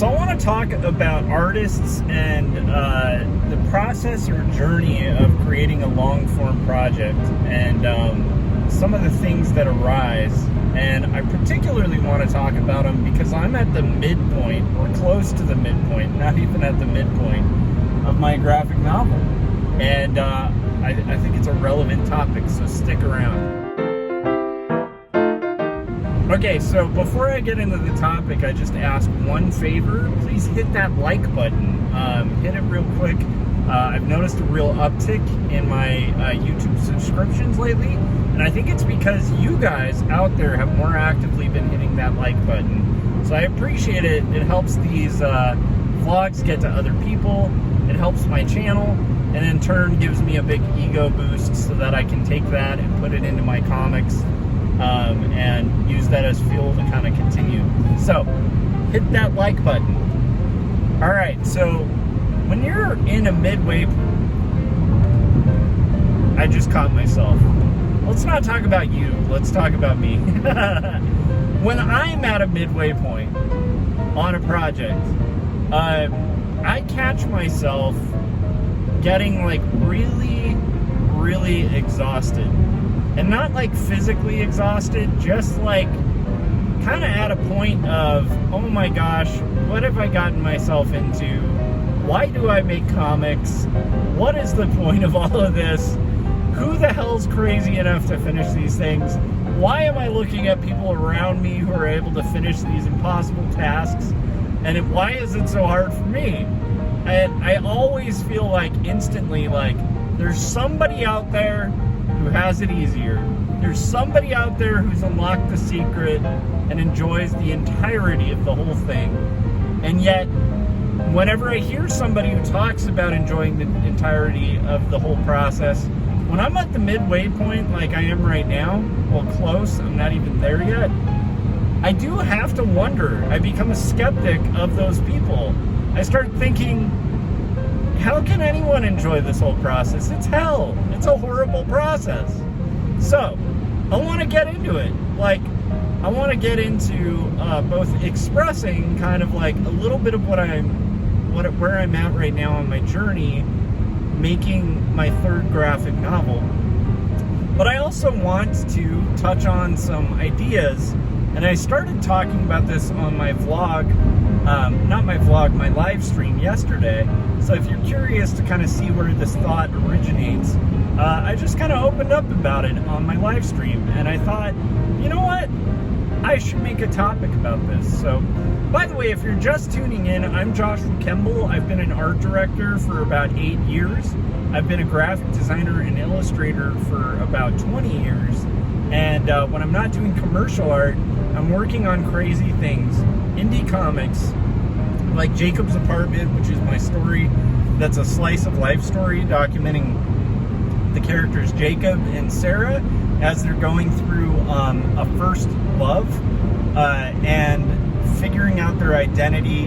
So I want to talk about artists and the process or journey of creating a long-form project and some of the things that arise. And I particularly want to talk about them because I'm at the midpoint, or close to the midpoint, not even at the midpoint, of my graphic novel. And I think it's a relevant topic, so stick around. Okay, so before I get into the topic, I just ask one favor. Please hit that like button. Hit it real quick. I've noticed a real uptick in my YouTube subscriptions lately, and I think it's because you guys out there have more actively been hitting that like button. So I appreciate it. It helps these vlogs get to other people. It helps my channel, and in turn gives me a big ego boost so that I can take that and put it into my comics. And use that as fuel to kind of continue. So, hit that like button. Alright, so when you're in a midway... I just caught myself. Let's not talk about you, let's talk about me. When I'm at a midway point on a project, I catch myself getting like really exhausted. And not like physically exhausted, just like kind of at a point of, oh my gosh, what have I gotten myself into? Why do I make comics? What is the point of all of this? Who the hell's crazy enough to finish these things? Why am I looking at people around me who are able to finish these impossible tasks? And why is it so hard for me? And I always feel like instantly like there's somebody out there who has it easier. There's somebody out there who's unlocked the secret and enjoys the entirety of the whole thing. And yet, whenever I hear somebody who talks about enjoying the entirety of the whole process, when I'm at the midway point like I am right now, well, close, I'm not even there yet, I do have to wonder. I become a skeptic of those people. I start thinking, how can anyone enjoy this whole process? It's hell. It's a horrible process. So, I want to get into it. Like, I want to get into both expressing kind of like a little bit of where I'm at right now on my journey, making my third graphic novel. But I also want to touch on some ideas, and I started talking about this on my vlog, not my vlog, my live stream yesterday. So if you're curious to kind of see where this thought originates, I just kind of opened up about it on my live stream, and I thought, you know what? I should make a topic about this. So, by the way, if you're just tuning in, I'm Joshua Kemble. I've been an art director for about 8 years. I've been a graphic designer and illustrator for about 20 years. And when I'm not doing commercial art, I'm working on crazy things, indie comics, like Jacob's Apartment, which is my story that's a slice of life story documenting the characters Jacob and Sarah as they're going through a first love and figuring out their identity,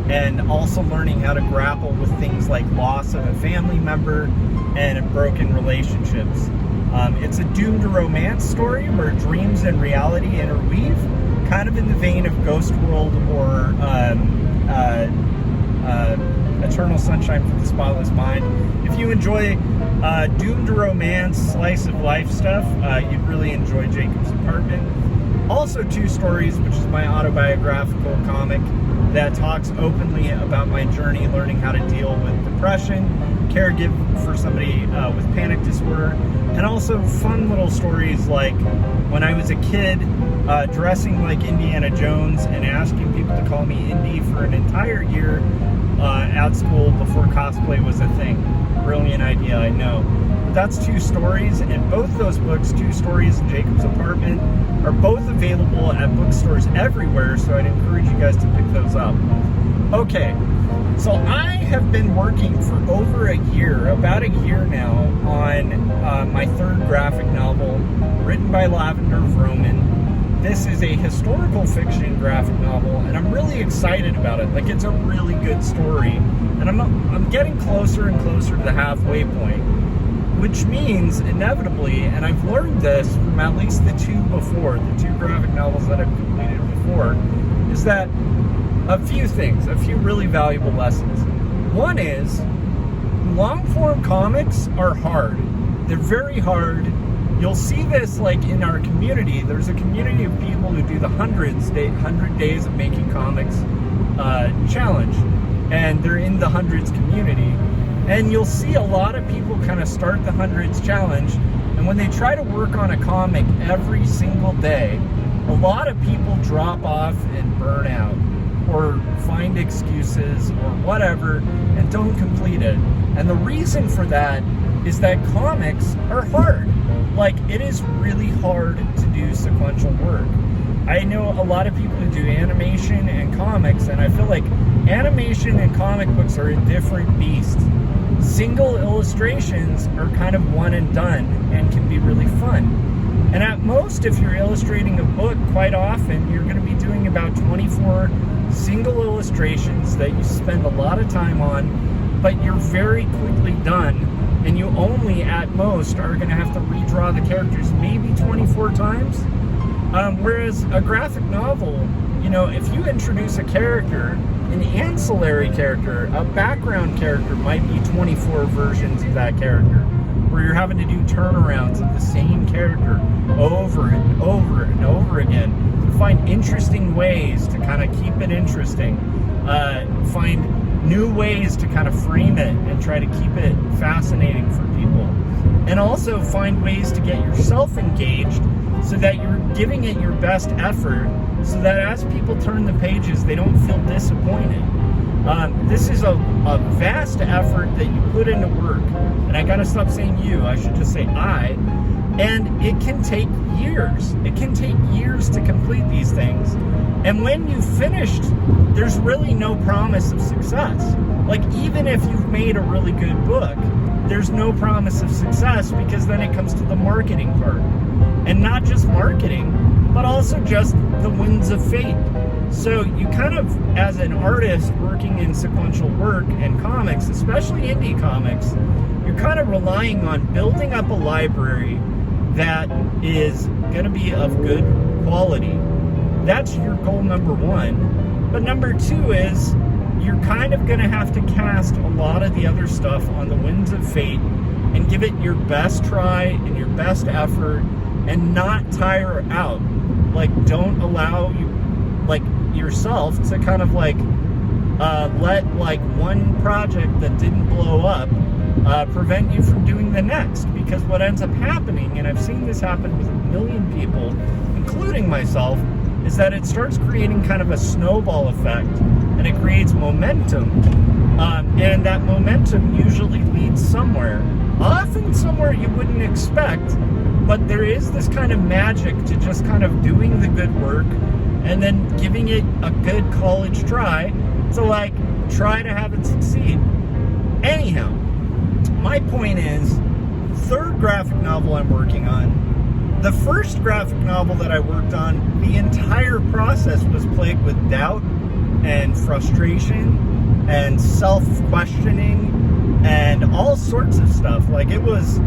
and also learning how to grapple with things like loss of a family member and broken relationships. It's a doomed romance story where dreams and reality interweave, kind of in the vein of Ghost World or Eternal Sunshine for the Spotless Mind. If you enjoy doomed romance, slice of life stuff, you'd really enjoy Jacob's Apartment. Also Two Stories, which is my autobiographical comic that talks openly about my journey learning how to deal with depression, caregive for somebody with panic disorder, and also fun little stories like when I was a kid dressing like Indiana Jones and asking people to call me Indy for an entire year at school before cosplay was a thing. Brilliant idea, I know. But that's Two Stories, and both those books, Two Stories and Jacob's Apartment, are both available at bookstores everywhere, so I'd encourage you guys to pick those up. Okay, so I have been working for over a year, about a year now, on my third graphic novel, written by Lavender Vroman. This is a historical fiction graphic novel, and I'm really excited about it. Like, it's a really good story, and I'm getting closer and closer to the halfway point, which means inevitably, and I've learned this from at least the two graphic novels that I've completed before, is that a few things, a few really valuable lessons. One is, long form comics are hard. They're very hard. You'll see this like in our community. There's a community of people who do the 100 days of making comics challenge, and they're in the hundreds community. And you'll see a lot of people kind of start the hundreds challenge, and when they try to work on a comic every single day, a lot of people drop off and burn out, or find excuses or whatever, and don't complete it. And the reason for that is that comics are hard. Like, it is really hard to do sequential work. I know a lot of people who do animation and comics, and I feel like animation and comic books are a different beast. Single illustrations are kind of one and done and can be really fun. And at most, if you're illustrating a book, quite often you're going to be doing about 24 single illustrations that you spend a lot of time on, but you're very quickly done, and you only at most are going to have to redraw the characters maybe 24 times. Whereas a graphic novel, you know, if you introduce a character, an ancillary character, a background character might be 24 versions of that character, where you're having to do turnarounds of the same character over and over and over again to find interesting ways to kind of keep it interesting, find new ways to kind of frame it and try to keep it fascinating for people, and also find ways to get yourself engaged so that you're giving it your best effort, so that as people turn the pages, they don't feel disappointed. This is a vast effort that you put into work, and I gotta stop saying you, I should just say I, and it can take years. It can take years to complete these things, and when you've finished, there's really no promise of success. Like, even if you've made a really good book, there's no promise of success, because then it comes to the marketing part. And not just marketing, but also just the winds of fate. So you kind of, as an artist working in sequential work and comics, especially indie comics, you're kind of relying on building up a library that is going to be of good quality. That's your goal number one. But number two is, you're kind of going to have to cast a lot of the other stuff on the winds of fate and give it your best try and your best effort, and not tire out. Like, don't allow yourself to kind of let one project that didn't blow up prevent you from doing the next. Because what ends up happening, and I've seen this happen with a million people, including myself, is that it starts creating kind of a snowball effect, and it creates momentum, and that momentum usually leads somewhere, often somewhere you wouldn't expect. But there is this kind of magic to just kind of doing the good work and then giving it a good college try to try to have it succeed. Anyhow, my point is, third graphic novel I'm working on. The first graphic novel that I worked on, the entire process was plagued with doubt and frustration and self-questioning and all sorts of stuff. Like, it was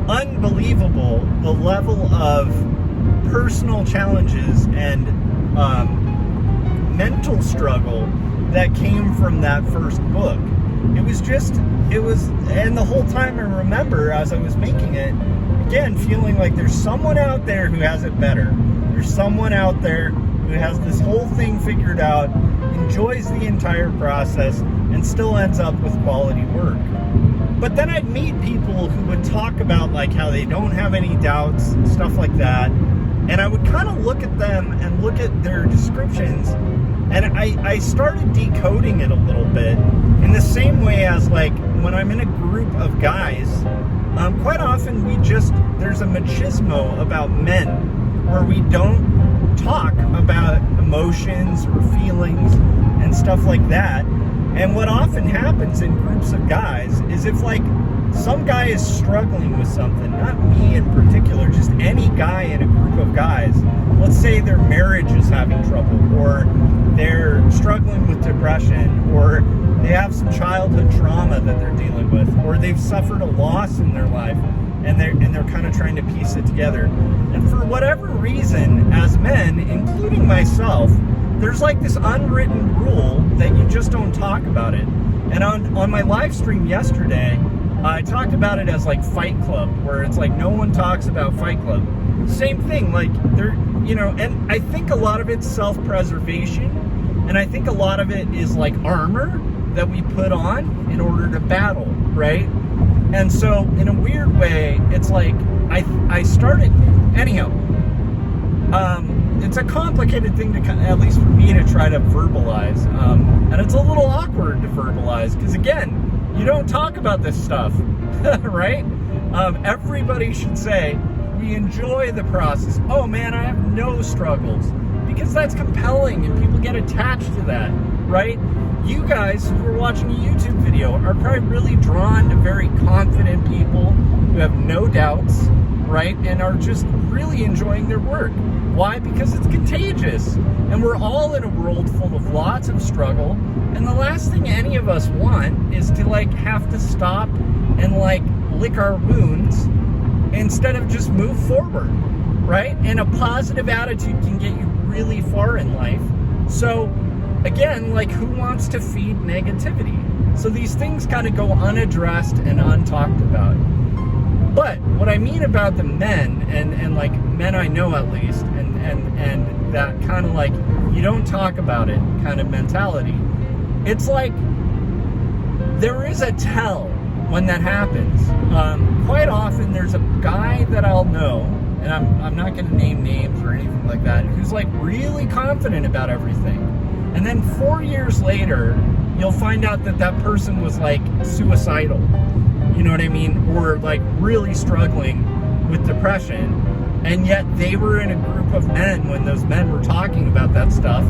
unbelievable, the level of personal challenges and mental struggle that came from that first book. And the whole time I remember, as I was making it, again, feeling like there's someone out there who has it better. There's someone out there who has this whole thing figured out, enjoys the entire process, and still ends up with quality work. But then I'd meet people who would talk about how they don't have any doubts and stuff like that. And I would kind of look at them and look at their descriptions, and I started decoding it a little bit in the same way as when I'm in a group of guys, quite often there's a machismo about men where we don't talk about emotions or feelings and stuff like that. And what often happens in groups of guys is if some guy is struggling with something, not me in particular, just any guy in a group of guys, let's say their marriage is having trouble, or they're struggling with depression, or they have some childhood trauma that they're dealing with, or they've suffered a loss in their life, and they're kind of trying to piece it together. And for whatever reason, as men, including myself, there's like this unwritten rule that you just don't talk about it. And on my live stream yesterday, I talked about it as like Fight Club, where it's like no one talks about Fight Club. Same thing, like there, you know, and I think a lot of it's self-preservation, and I think a lot of it is like armor that we put on in order to battle, right? And so in a weird way, it's like I started, anyhow, it's a complicated thing to, at least for me, to try to verbalize, and it's a little awkward to verbalize, because again, you don't talk about this stuff, right? Everybody should say, we enjoy the process. Oh man, I have no struggles, because that's compelling and people get attached to that, right? You guys who are watching a YouTube video are probably really drawn to very confident people who have no doubts, right? And are just really enjoying their work. Why? Because it's contagious. And we're all in a world full of lots of struggle. And the last thing any of us want is to like have to stop and like lick our wounds instead of just move forward, right? And a positive attitude can get you really far in life. So again, like, who wants to feed negativity? So these things kind of go unaddressed and untalked about. But what I mean about the men, and like men I know at least, and that kind of like, you don't talk about it kind of mentality, it's like there is a tell when that happens. Quite often there's a guy that I'll know, and I'm not going to name names or anything like that, who's like really confident about everything. And then 4 years later, you'll find out that that person was like suicidal. You know what I mean? Or like really struggling with depression. And yet they were in a group of men when those men were talking about that stuff.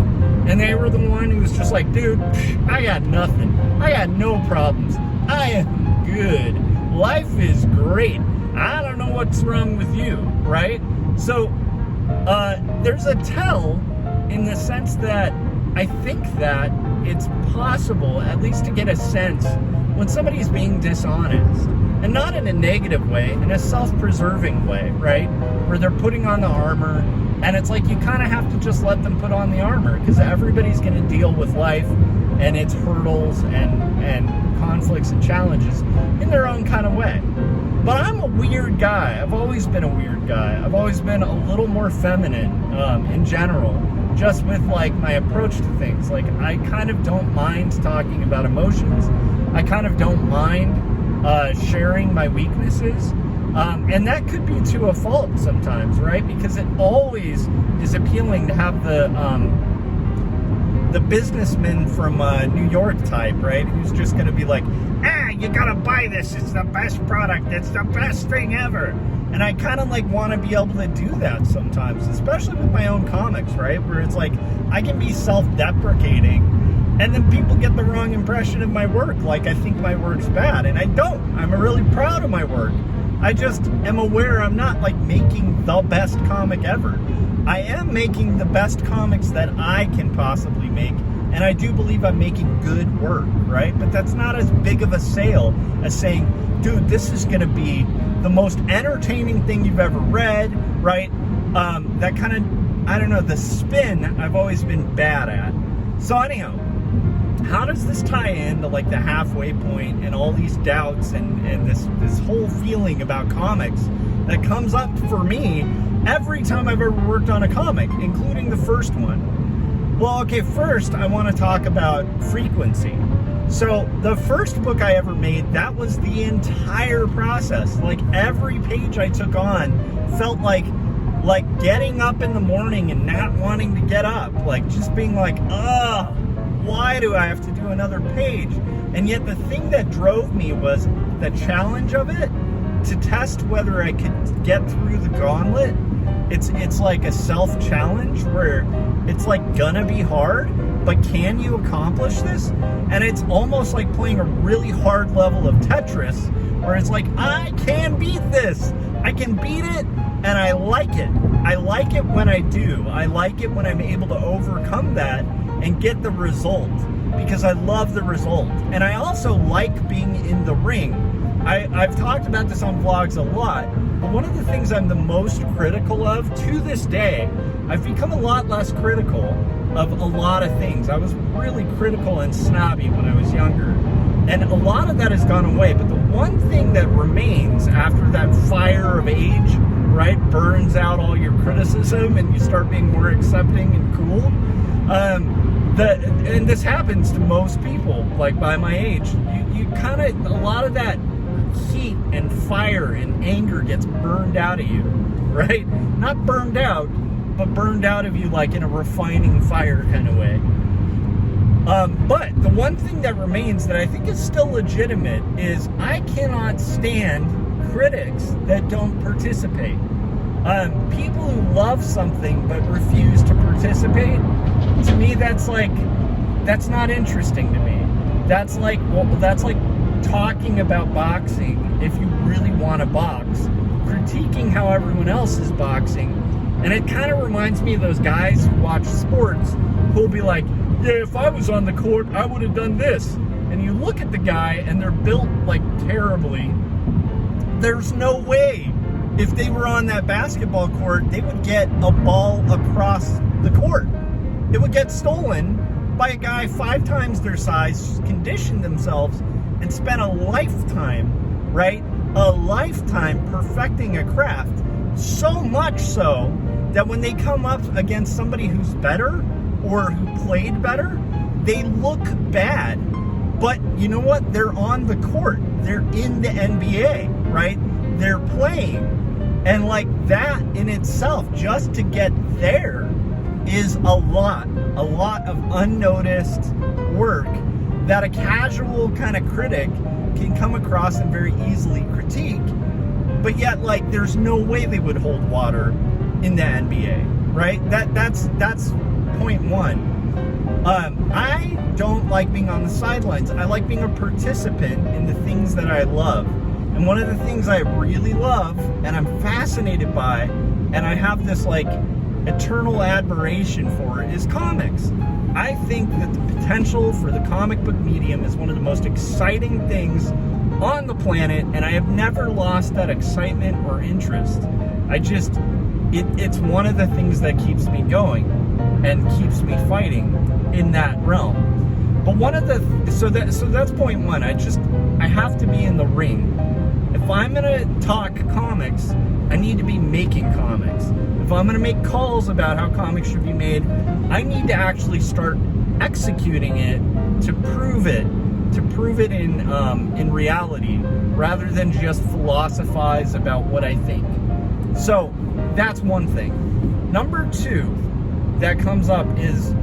And they were the one who was just like, dude, I got nothing. I got no problems. I am good. Life is great. I don't know what's wrong with you, right? So there's a tell in the sense that I think that it's possible, at least to get a sense, when somebody's being dishonest, and not in a negative way, in a self-preserving way, right? Where they're putting on the armor, and it's like you kind of have to just let them put on the armor, because everybody's going to deal with life and its hurdles and conflicts and challenges in their own kind of way. But I'm a weird guy. I've always been a weird guy. I've always been a little more feminine in general, just with like my approach to things. Like, I kind of don't mind talking about emotions. I kind of don't mind sharing my weaknesses. And that could be to a fault sometimes, right? Because it always is appealing to have the businessman from New York type, right? Who's just going to be like, you gotta buy this. It's the best product. It's the best thing ever. And I kind of like want to be able to do that sometimes, especially with my own comics, right? Where it's like, I can be self-deprecating and then people get the wrong impression of my work. Like, I think my work's bad, and I don't. I'm really proud of my work. I just am aware I'm not like making the best comic ever. I am making the best comics that I can possibly make, and I do believe I'm making good work, right? But that's not as big of a sale as saying, dude, this is going to be the most entertaining thing you've ever read, right? That kind of, I don't know, the spin I've always been bad at. So anyhow, how does this tie in to like the halfway point and all these doubts and this whole feeling about comics that comes up for me every time I've ever worked on a comic, including the first one? Well, okay, first I want to talk about frequency. So the first book I ever made, that was the entire process. Like, every page I took on felt like getting up in the morning and not wanting to get up. Like, just being like, why do I have to do another page? And yet the thing that drove me was the challenge of it, to test whether I could get through the gauntlet. It's like a self-challenge where it's like gonna be hard, but can you accomplish this? And it's almost like playing a really hard level of Tetris, where it's like, I can beat this. I can beat it, and I like it. I like it when I do. I like it when I'm able to overcome that and get the result, because I love the result. And I also like being in the ring. I've talked about this on vlogs a lot, but one of the things I'm the most critical of to this day, I've become a lot less critical, of a lot of things. I was really critical and snobby when I was younger. And a lot of that has gone away. But the one thing that remains after that fire of age, right, burns out all your criticism and you start being more accepting and cool. And this happens to most people, like by my age. You kind of, a lot of that heat and fire and anger gets burned out of you, right? Not burned out, but burned out of you like in a refining fire kind of way. But the one thing that remains that I think is still legitimate is I cannot stand critics that don't participate. People who love something but refuse to participate, to me that's not interesting to me. That's like talking about boxing if you really want to box, critiquing how everyone else is boxing. And it kind of reminds me of those guys who watch sports who'll be like, yeah, if I was on the court, I would have done this. And you look at the guy and they're built like terribly. There's no way if they were on that basketball court, they would get a ball across the court. It would get stolen by a guy 5 times their size, conditioned themselves, and spent a lifetime, right? A lifetime perfecting a craft. So much so that when they come up against somebody who's better or who played better, they look bad. But you know what? They're on the court. They're in the NBA, right? They're playing. And like that in itself, just to get there, is a lot of unnoticed work that a casual kind of critic can come across and very easily critique. But yet, like, there's no way they would hold water in the NBA, right? That's point one. I don't like being on the sidelines. I like being a participant in the things that I love. And one of the things I really love and I'm fascinated by, and I have this like eternal admiration for, is comics. I think that the potential for the comic book medium is one of the most exciting things on the planet, and I have never lost that excitement or interest. It's one of the things that keeps me going and keeps me fighting in that realm. But so that's point one. I have to be in the ring. If I'm gonna talk comics, I need to be making comics. If I'm gonna make calls about how comics should be made, I need to actually start executing it to prove it in reality, rather than just philosophize about what I think. So that's one thing. Number two that comes up is,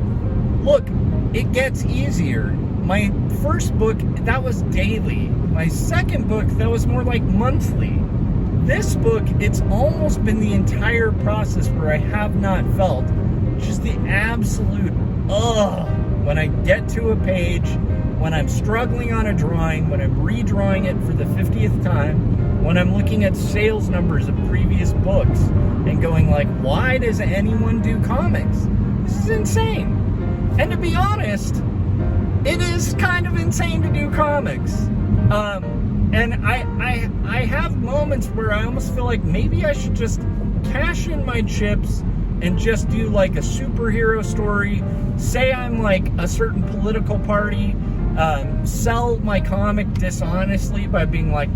look, it gets easier. My first book, that was daily. My second book, that was more like monthly. This book, it's almost been the entire process where I have not felt just the absolute when I get to a page, when I'm struggling on a drawing, when I'm redrawing it for the 50th time, when I'm looking at sales numbers of previous books and going like, why does anyone do comics? This is insane. And to be honest, it is kind of insane to do comics. And I have moments where I almost feel like maybe I should just cash in my chips and just do like a superhero story. Say I'm like a certain political party, sell my comic dishonestly by being like,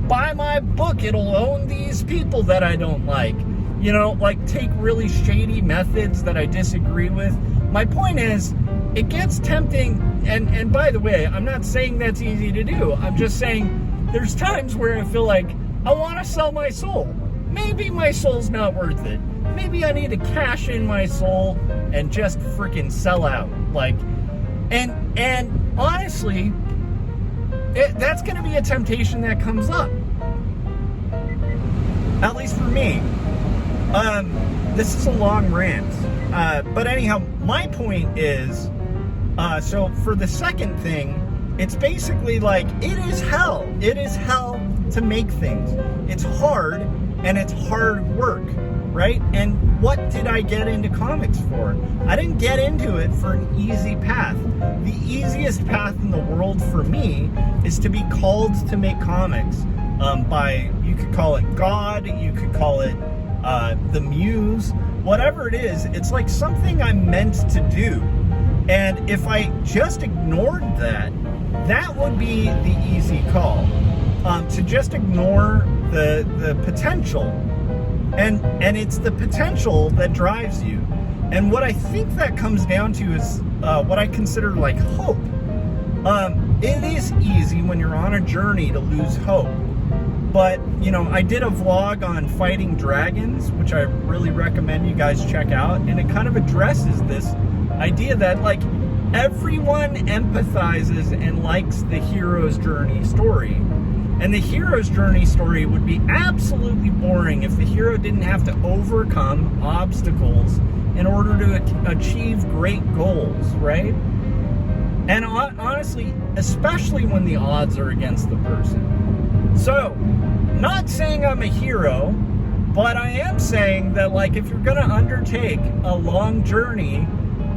buy my book, it'll own these people that I don't like. You know, like take really shady methods that I disagree with. My point is, it gets tempting, and by the way, I'm not saying that's easy to do. I'm just saying there's times where I feel like I want to sell my soul. Maybe my soul's not worth it. Maybe I need to cash in my soul and just freaking sell out. Like, and honestly, that's going to be a temptation that comes up. At least for me. This is a long rant. But anyhow, my point is, so for the second thing, it's basically like, it is hell. It is hell to make things. It's hard, and it's hard work, right? And what did I get into comics for? I didn't get into it for an easy path. The easiest path in the world for me is to be called to make comics by, you could call it God, you could call it the muse, whatever it is, it's like something I'm meant to do. And if I just ignored that, that would be the easy call. To just ignore the potential. And it's the potential that drives you. And what I think that comes down to is what I consider like hope. It is easy when you're on a journey to lose hope. But, I did a vlog on fighting dragons, which I really recommend you guys check out. And it kind of addresses this idea that, like, everyone empathizes and likes the hero's journey story. And the hero's journey story would be absolutely boring if the hero didn't have to overcome obstacles in order to achieve great goals, right? And honestly, especially when the odds are against the person. So, not saying I'm a hero, but I am saying that, like, if you're gonna undertake a long journey,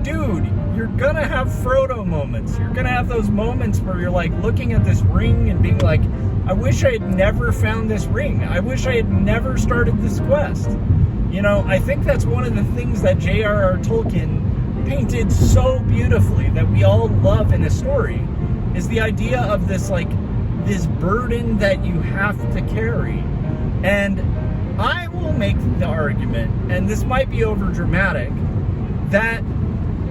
dude, you're gonna have Frodo moments. You're gonna have those moments where you're like looking at this ring and being like, I wish I had never found this ring. I wish I had never started this quest. I think that's one of the things that J.R.R. Tolkien painted so beautifully that we all love in a story, is the idea of this, like, this burden that you have to carry. And I will make the argument, and this might be over dramatic, that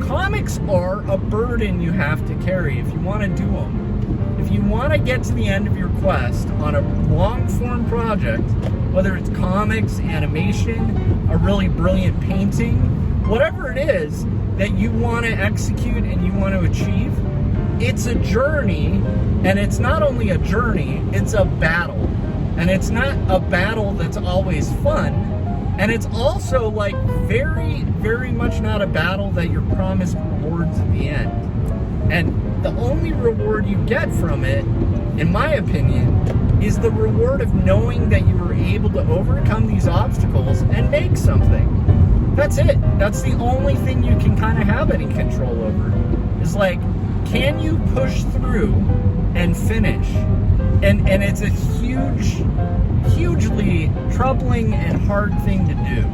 comics are a burden you have to carry if you want to do them. If you want to get to the end of your quest on a long-form project, whether it's comics, animation, a really brilliant painting, whatever it is that you want to execute and you want to achieve, it's a journey. And it's not only a journey, it's a battle. And it's not a battle that's always fun. And it's also, like, very, very much not a battle that you're promised rewards at the end. And the only reward you get from it, in my opinion, is the reward of knowing that you were able to overcome these obstacles and make something. That's it. That's the only thing you can kind of have any control over. Is like, can you push through and finish? And it's a hugely troubling and hard thing to do.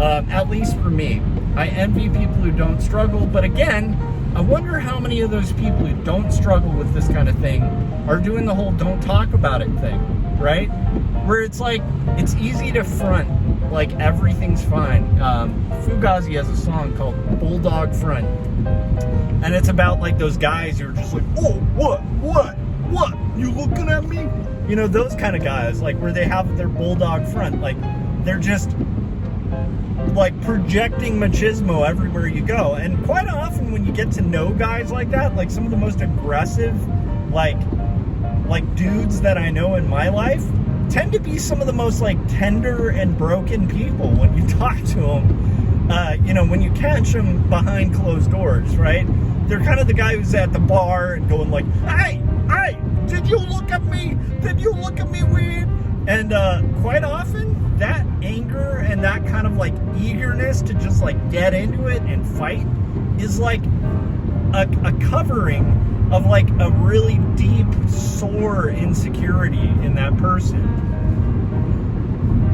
At least for me. I envy people who don't struggle, but again, I wonder how many of those people who don't struggle with this kind of thing are doing the whole don't talk about it thing, right? Where it's like, it's easy to front, like everything's fine. Fugazi has a song called Bulldog Front. And it's about, like, those guys who are just like, oh, what, you looking at me? Those kind of guys, like, where they have their bulldog front, like, they're just, like, projecting machismo everywhere you go. And quite often when you get to know guys like that, like some of the most aggressive, like dudes that I know in my life, tend to be some of the most, like, tender and broken people when you talk to them. When you catch them behind closed doors, right? They're kind of the guy who's at the bar and going like, hey, did you look at me? Did you look at me weird? And quite often, that anger and that kind of, like, eagerness to just, like, get into it and fight is like a covering of, like, a really deep, sore insecurity in that person.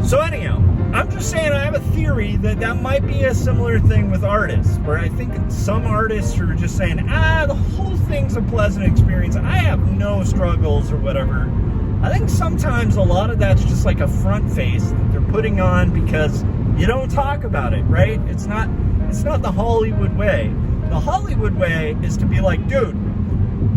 So anyhow, I'm just saying I have a theory that might be a similar thing with artists, where I think some artists are just saying, the whole thing's a pleasant experience. I have no struggles or whatever. I think sometimes a lot of that's just like a front face that they're putting on because you don't talk about it, right? It's not the Hollywood way. The Hollywood way is to be like, dude,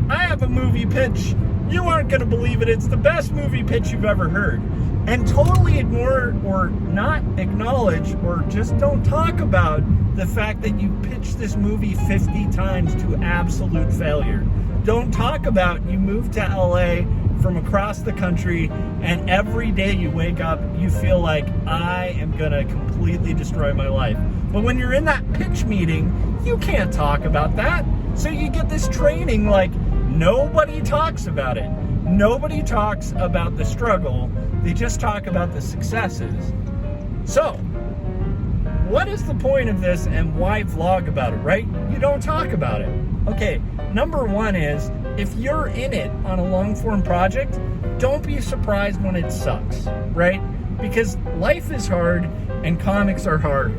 I have a movie pitch. You aren't going to believe it. It's the best movie pitch you've ever heard. And totally ignore or not acknowledge or just don't talk about the fact that you pitched this movie 50 times to absolute failure. Don't talk about you moved to LA from across the country and every day you wake up, you feel like, I am going to completely destroy my life. But when you're in that pitch meeting, you can't talk about that. So you get this training like nobody talks about it. Nobody talks about the struggle. They just talk about the successes. So, what is the point of this and why vlog about it, right? You don't talk about it. Okay, number one is, if you're in it on a long form project, don't be surprised when it sucks, right? because life is hard and comics are hard.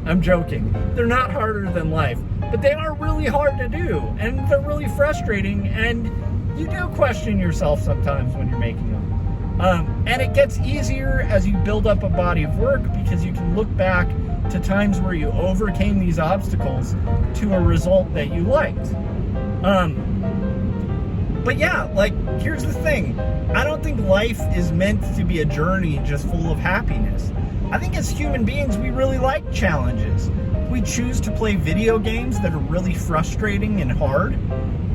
I'm joking. They're not harder than life, but they are really hard to do, and they're really frustrating, and you do question yourself sometimes when you're making them. And it gets easier as you build up a body of work, because you can look back to times where you overcame these obstacles to a result that you liked. But yeah, like, here's the thing. I don't think life is meant to be a journey just full of happiness. I think as human beings, we really like challenges. We choose to play video games that are really frustrating and hard.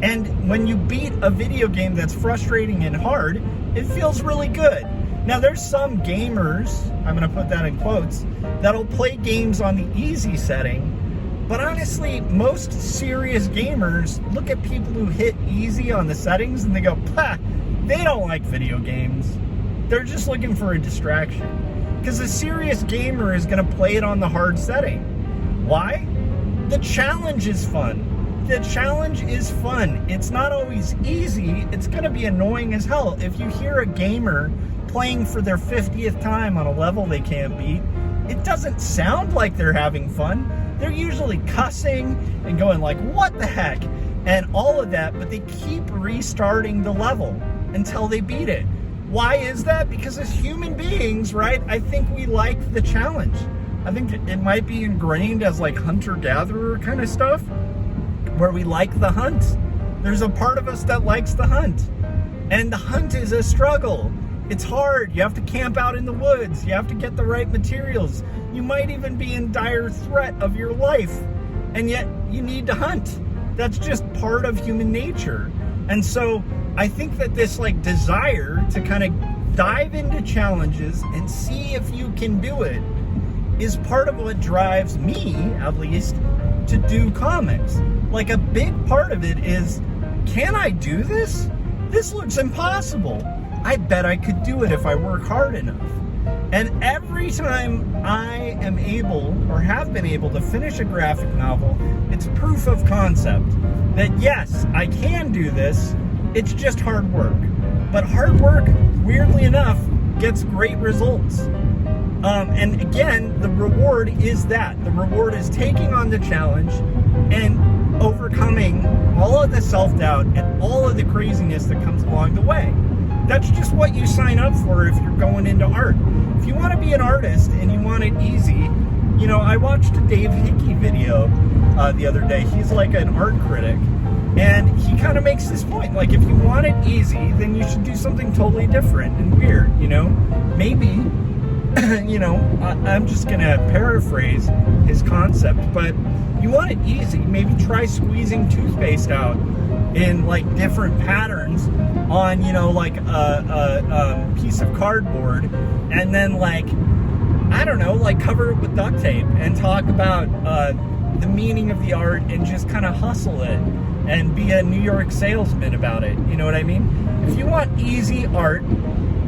And when you beat a video game that's frustrating and hard, it feels really good. Now, there's some gamers, I'm going to put that in quotes, that'll play games on the easy setting. But honestly, most serious gamers look at people who hit easy on the settings and they go, "Pah, they don't like video games. They're just looking for a distraction." Because a serious gamer is going to play it on the hard setting. Why? The challenge is fun. The challenge is fun. It's not always easy. It's going to be annoying as hell. If you hear a gamer playing for their 50th time on a level they can't beat, it doesn't sound like they're having fun. They're usually cussing and going like, "What the heck?" and all of that, but they keep restarting the level until they beat it. Why is that? Because as human beings, right, I think we like the challenge. I think it might be ingrained as like hunter-gatherer kind of stuff, where we like the hunt. There's a part of us that likes the hunt. And the hunt is a struggle. It's hard. You have to camp out in the woods. You have to get the right materials. You might even be in dire threat of your life. And yet you need to hunt. That's just part of human nature. And so I think that this like desire to kind of dive into challenges and see if you can do it is part of what drives me, at least, to do comics. Like, a big part of it is, can I do this? This looks impossible. I bet I could do it if I work hard enough. And every time I am able, or have been able, to finish a graphic novel, it's proof of concept that yes, I can do this. It's just hard work. But hard work, weirdly enough, gets great results. And again, the reward is that. The reward is taking on the challenge and overcoming all of the self-doubt and all of the craziness that comes along the way. That's just what you sign up for if you're going into art. If you want to be an artist and you want it easy, you know, I watched a Dave Hickey video the other day. He's like an art critic, and he kind of makes this point. Like, if you want it easy, then you should do something totally different and weird, you know? Maybe, you know, I'm just going to paraphrase his concept, but you want it easy, maybe try squeezing toothpaste out in like different patterns on, you know, like a piece of cardboard, and then, like, I don't know, like cover it with duct tape and talk about the meaning of the art and just kind of hustle it and be a New York salesman about it. You know what I mean? If you want easy art,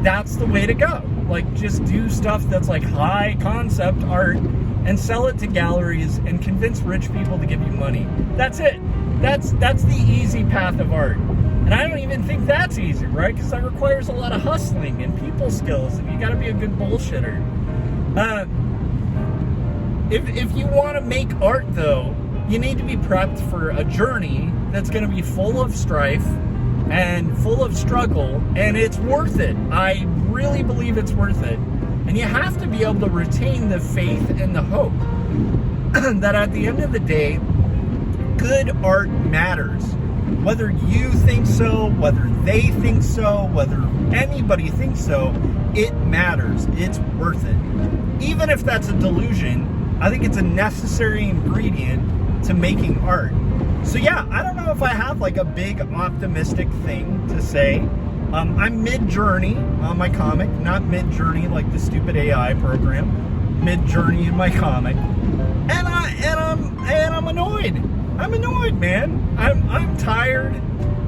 that's the way to go. Like, just do stuff that's like high concept art and sell it to galleries and convince rich people to give you money. That's it. That's the easy path of art. And I don't even think that's easy, right? Because that requires a lot of hustling and people skills, and you got to be a good bullshitter. If you want to make art, though, you need to be prepped for a journey that's going to be full of strife and full of struggle, and it's worth it. I really believe it's worth it. And you have to be able to retain the faith and the hope that at the end of the day, good art matters. Whether you think so, whether they think so, whether anybody thinks so, it matters. It's worth it. Even if that's a delusion, I think it's a necessary ingredient to making art. So yeah, I don't know if I have like a big optimistic thing to say. I'm mid-journey on my comic, not mid-journey like the stupid AI program. Mid-journey in my comic, and I'm annoyed. I'm annoyed, man. I'm tired.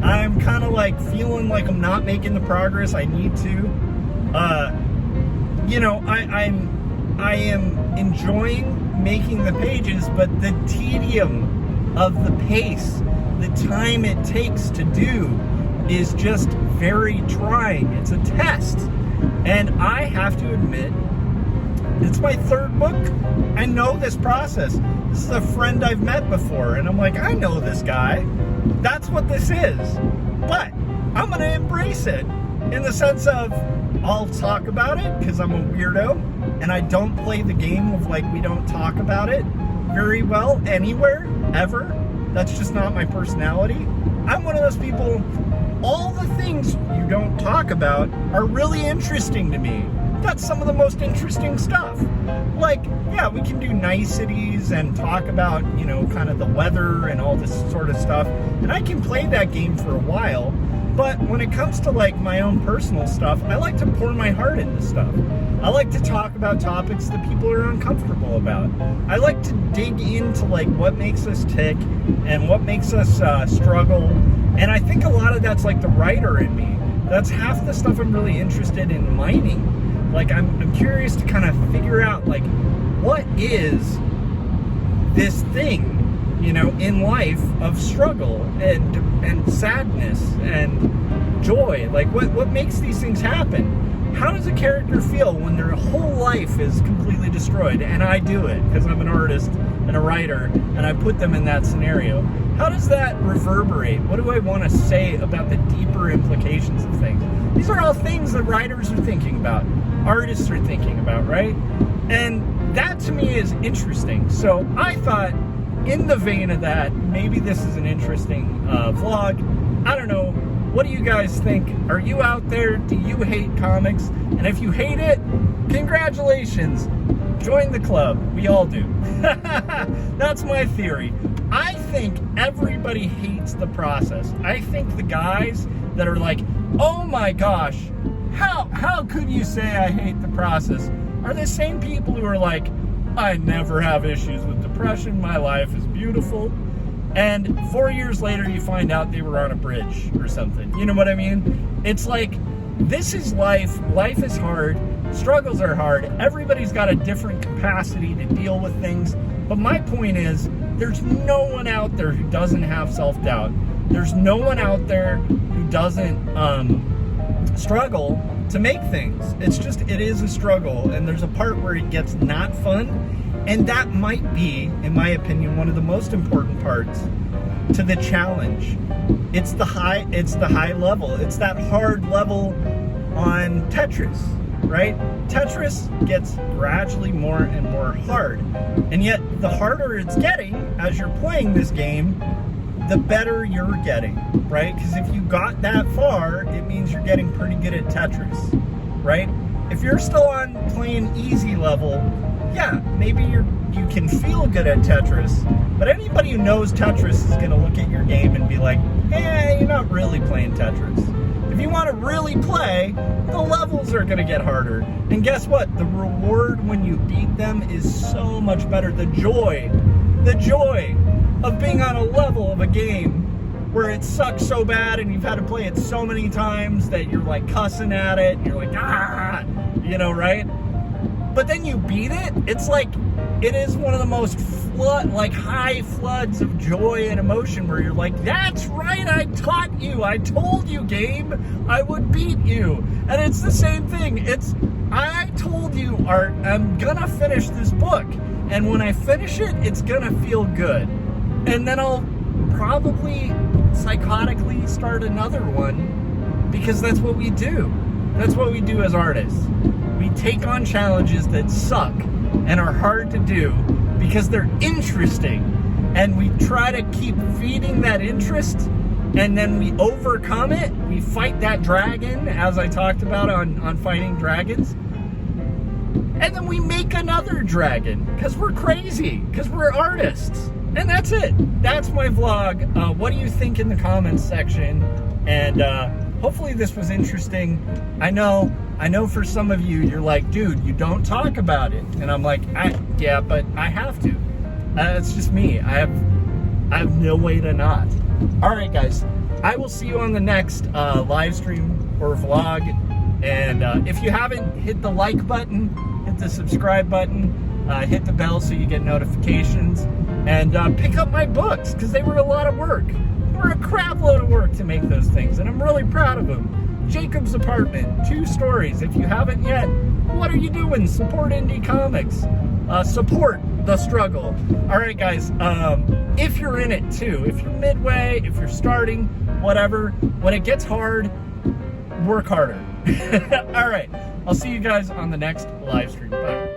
I'm kind of like feeling like I'm not making the progress I need to. You know, I am enjoying making the pages, but the tedium of the pace, the time it takes to do, is just very trying. It's a test. And I have to admit It's my third book. I know this process. This is a friend I've met before, and I'm like, I know this guy. That's what this is. But I'm going to embrace it in the sense of I'll talk about it because I'm a weirdo, and I don't play the game of like we don't talk about it very well anywhere, ever. That's just not my personality. I'm one of those people, all the things you don't talk about are really interesting to me. That's some of the most interesting stuff. Like, yeah, we can do niceties and talk about, you know, kind of the weather and all this sort of stuff. And I can play that game for a while. But when it comes to like my own personal stuff, I like to pour my heart into stuff. I like to talk about topics that people are uncomfortable about. I like to dig into like what makes us tick and what makes us struggle. And I think a lot of that's like the writer in me. That's half the stuff I'm really interested in mining. Like I'm curious to kind of figure out like what is this thing, you know, in life of struggle and sadness and joy. Like what makes these things happen? How does a character feel when their whole life is completely destroyed? And I do it because I'm an artist and a writer, and I put them in that scenario. How does that reverberate? What do I want to say about the deeper implications of things? These are all things that writers are thinking about, artists are thinking about, right? And that to me is interesting. So I thought, in the vein of that, maybe this is an interesting vlog. I don't know. What do you guys think? Are you out there? Do you hate comics? And if you hate it, congratulations. Join the club. We all do. That's my theory. I think everybody hates the process. I think the guys that are like, oh my gosh, how could you say I hate the process, are the same people who are like, I never have issues with depression. My life is beautiful. And 4 years later, you find out they were on a bridge or something. You know what I mean? It's like, this is life. Life is hard. Struggles are hard. Everybody's got a different capacity to deal with things. But my point is, there's no one out there who doesn't have self-doubt. There's no one out there who doesn't struggle to make things. It's just, it is a struggle. And there's a part where it gets not fun. And that might be, in my opinion, one of the most important parts to the challenge. It's the high level. It's that hard level on Tetris, right? Tetris gets gradually more and more hard. And yet, the harder it's getting as you're playing this game, the better you're getting, right? Because if you got that far, it means you're getting pretty good at Tetris, right? If you're still on playing easy level, yeah, maybe you can feel good at Tetris, but anybody who knows Tetris is going to look at your game and be like, hey, you're not really playing Tetris. If you want to really play, the levels are going to get harder. And guess what? The reward when you beat them is so much better. The joy of being on a level of a game where it sucks so bad and you've had to play it so many times that you're like cussing at it, and you're like, you know, right? But then you beat it, it's like, it is one of the most high floods of joy and emotion where you're like, that's right, I taught you, I told you, game, I would beat you. And it's the same thing. It's, I told you, Art, I'm gonna finish this book. And when I finish it, it's gonna feel good. And then I'll probably psychotically start another one, because that's what we do. That's what we do as artists. We take on challenges that suck and are hard to do because they're interesting, and we try to keep feeding that interest, and then we overcome it. We fight that dragon, as I talked about on Fighting Dragons, and then we make another dragon because we're crazy, because we're artists. And that's it. That's my vlog. What do you think in the comments section? And hopefully this was interesting. I know for some of you, you're like, dude, you don't talk about it. And I'm like, yeah, but I have to. It's just me. I have no way to not. All right, guys. I will see you on the next live stream or vlog. And if you haven't, hit the like button, hit the subscribe button, hit the bell so you get notifications, and pick up my books, because they were a lot of work. They were a crap load of work to make those things, and I'm really proud of them. Jacob's Apartment, 2 stories. If you haven't yet, what are you doing? Support indie comics. Support the struggle. All right, guys. If you're in it too, if you're midway, if you're starting, whatever, when it gets hard, work harder. All right. I'll see you guys on the next live stream. Bye.